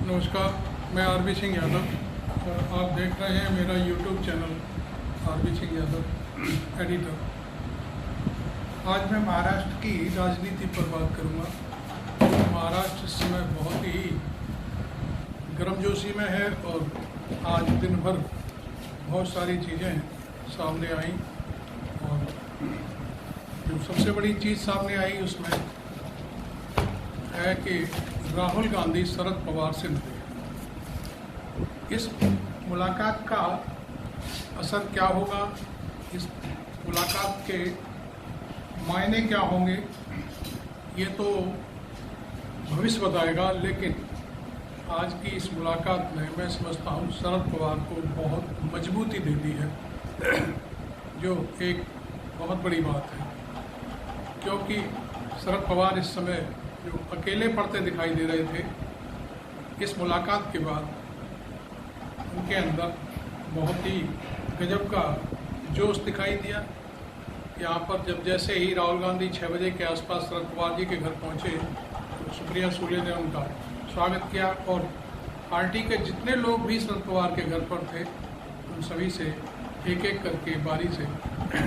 नमस्कार, मैं आरबी सिंह यादव और आप देख रहे हैं मेरा YouTube channel R B Singh Yadav editor. आज मैं महाराष्ट्र की राजनीति पर बात करूंगा। महाराष्ट्र इस समय बहुत ही गर्मजोशी में है और आज दिन भर बहुत सारी चीज़ें सामने आई और जो सबसे बड़ी चीज़ सामने आई उसमें है कि राहुल गांधी शरद पवार से मिले। इस मुलाकात का असर क्या होगा, इस मुलाकात के मायने क्या होंगे, ये तो भविष्य बताएगा। लेकिन आज की इस मुलाकात ने मैं समझता हूँ शरद पवार को बहुत मजबूती दे दी है, जो एक बहुत बड़ी बात है, क्योंकि शरद पवार इस समय जो अकेले पड़ते दिखाई दे रहे थे, इस मुलाकात के बाद उनके अंदर बहुत ही गजब का जोश दिखाई दिया। यहाँ पर जब जैसे ही राहुल गांधी 6 बजे के आसपास शरद पवार जी के घर पहुँचे तो सुप्रिया सुले ने उनका स्वागत किया और पार्टी के जितने लोग भी शरद पवार के घर पर थे उन सभी से एक एक करके बारी से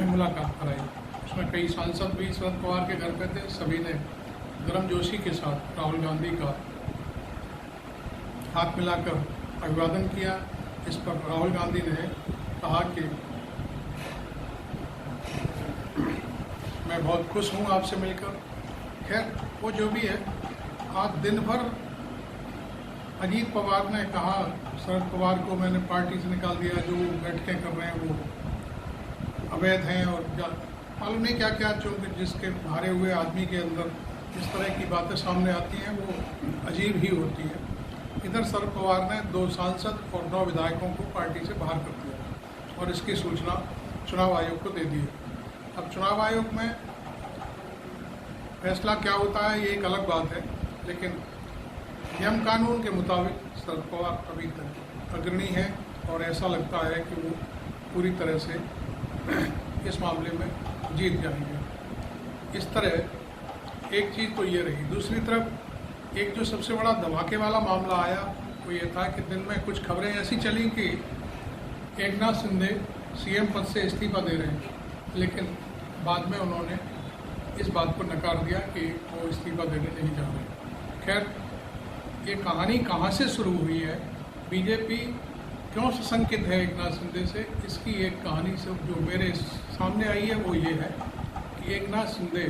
मुलाकात कराई। उसमें कई सांसद भी शरद पवार के घर पर थे। सभी ने गर्मजोशी के साथ राहुल गांधी का हाथ मिलाकर अभिवादन किया। इस पर राहुल गांधी ने कहा कि मैं बहुत खुश हूं आपसे मिलकर। खैर वो जो भी है, आज दिन भर अजीत पवार ने कहा शरद पवार को मैंने पार्टी से निकाल दिया, जो बैठकें कर रहे हैं वो अवैध हैं और मालूम नहीं क्या क्या, चूँकि जिसके मारे हुए आदमी के अंदर इस तरह की बातें सामने आती हैं वो अजीब ही होती है। इधर शरद पवार ने 2 सांसद और 9 विधायकों को पार्टी से बाहर कर दिया और इसकी सूचना चुनाव आयोग को दे दी है। अब चुनाव आयोग में फैसला क्या होता है ये एक अलग बात है, लेकिन नियम कानून के मुताबिक शरद पवार अभी तक अग्रणी है और ऐसा लगता है कि वो पूरी तरह से इस मामले में जीत जाएंगे। इस तरह एक चीज़ तो ये रही। दूसरी तरफ एक जो सबसे बड़ा धमाके वाला मामला आया वो ये था कि दिन में कुछ खबरें ऐसी चली कि एकनाथ शिंदे सीएम पद से इस्तीफा दे रहे हैं, लेकिन बाद में उन्होंने इस बात को नकार दिया कि वो इस्तीफा देने नहीं जा रहे। खैर ये कहानी कहाँ से शुरू हुई है, बीजेपी क्यों सशंकित है एकनाथ शिंदे से, इसकी एक कहानी से जो मेरे सामने आई है वो ये है कि एकनाथ शिंदे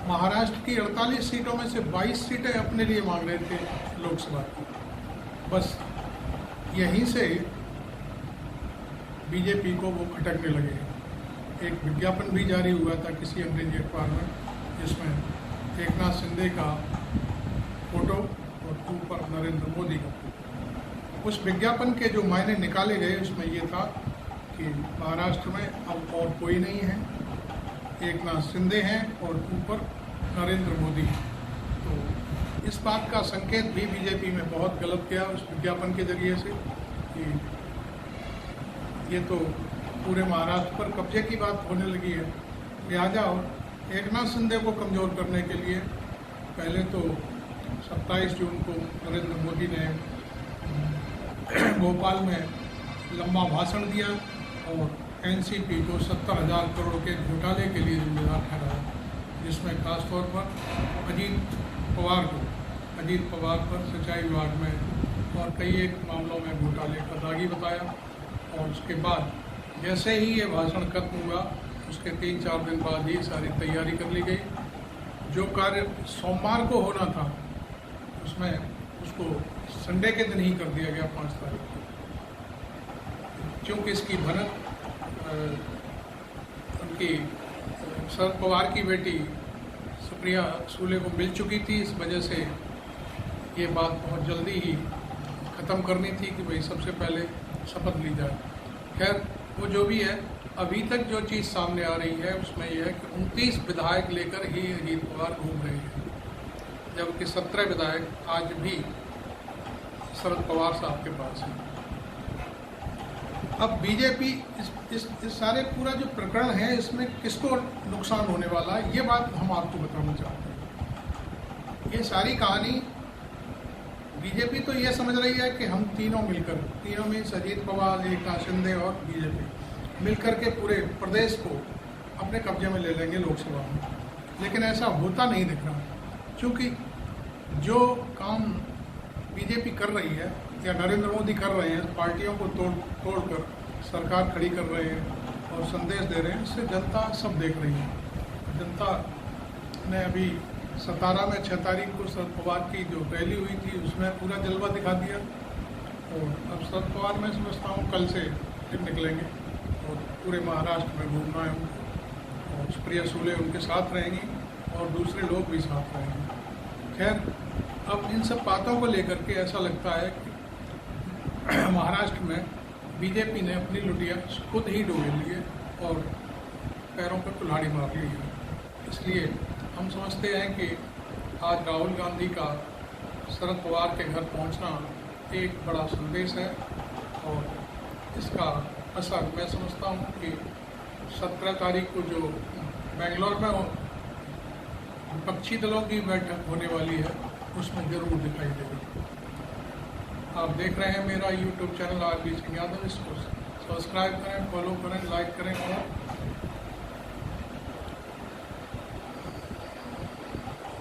महाराष्ट्र की 48 सीटों में से 22 सीटें अपने लिए मांग रहे थे लोकसभा की। बस यहीं से बीजेपी को वो खटकने लगे। एक विज्ञापन भी जारी हुआ था किसी अंग्रेजी अखबार में, जिसमें एकनाथ शिंदे का फोटो और ऊपर नरेंद्र मोदी का फोटो। उस विज्ञापन के जो मायने निकाले गए उसमें ये था कि महाराष्ट्र में अब और कोई नहीं है, एकनाथ शिंदे हैं और ऊपर नरेंद्र मोदी। तो इस बात का संकेत भी बीजेपी में बहुत गलत किया उस विज्ञापन के जरिए से कि ये तो पूरे महाराष्ट्र पर कब्जे की बात होने लगी है। लिहाजा एकनाथ शिंदे को कमज़ोर करने के लिए पहले तो 27 जून को नरेंद्र मोदी ने भोपाल में लंबा भाषण दिया और एनसीपी को 70,000 करोड़ के घोटाले के लिए जिम्मेदार ठहराया, जिसमें खासतौर पर अजीत पवार पर सिंचाई विभाग में और कई एक मामलों में घोटाले का दागी बताया। और उसके बाद जैसे ही ये भाषण खत्म हुआ उसके 3-4 दिन बाद ही सारी तैयारी कर ली गई। जो कार्य सोमवार को होना था उसमें उसको संडे के दिन ही कर दिया गया 5 तारीख को, क्योंकि इसकी भनक उनकी शरद पवार की बेटी सुप्रिया सुले को मिल चुकी थी। इस वजह से ये बात बहुत जल्दी ही ख़त्म करनी थी कि भाई सबसे पहले शपथ ली जाए। खैर वो जो भी है, अभी तक जो चीज़ सामने आ रही है उसमें यह है कि 29 विधायक लेकर ही अजीत पवार घूम रहे हैं, जबकि 17 विधायक आज भी शरद पवार साहब के पास हैं। अब बीजेपी इस सारे पूरा जो प्रकरण है इसमें किसको नुकसान होने वाला है, ये बात हम आपको बताना चाहते हैं। ये सारी कहानी बीजेपी तो ये समझ रही है कि हम तीनों में अजीत पवार, एकनाथ शिंदे और बीजेपी मिलकर के पूरे प्रदेश को अपने कब्जे में ले लेंगे लोकसभा में, लेकिन ऐसा होता नहीं दिख रहा, क्योंकि जो काम बीजेपी कर रही है या नरेंद्र मोदी कर रहे हैं, पार्टियों को तोड़कर सरकार खड़ी कर रहे हैं और संदेश दे रहे हैं, इससे जनता सब देख रही है। जनता ने अभी सतारा में 6 तारीख को शरद पवार की जो रैली हुई थी उसमें पूरा जलवा दिखा दिया, और अब शरद पवार मैं समझता हूँ कल से फिर निकलेंगे और पूरे महाराष्ट्र में घूमना है उनको, और सुप्रिया सुले उनके साथ रहेंगी और दूसरे लोग भी साथ रहेंगे। खैर, अब इन सब बातों को लेकर के ऐसा लगता है कि महाराष्ट्र में बीजेपी ने अपनी लुटिया खुद ही डोबे लिए और पैरों पर कुल्हाड़ी मार ली है। इसलिए हम समझते हैं कि आज राहुल गांधी का शरद पवार के घर पहुंचना एक बड़ा संदेश है, और इसका असर मैं समझता हूं कि 17 तारीख को जो बेंगलोर में विपक्षी दलों की बैठक होने वाली है उसमें जरूर दिखाई देगा। आप देख रहे हैं मेरा YouTube channel R B Singh Yadav, इसको सब्सक्राइब करें, फॉलो करें, लाइक करें और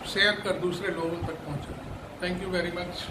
शेयर कर दूसरे लोगों तक पहुंचे। Thank you very much.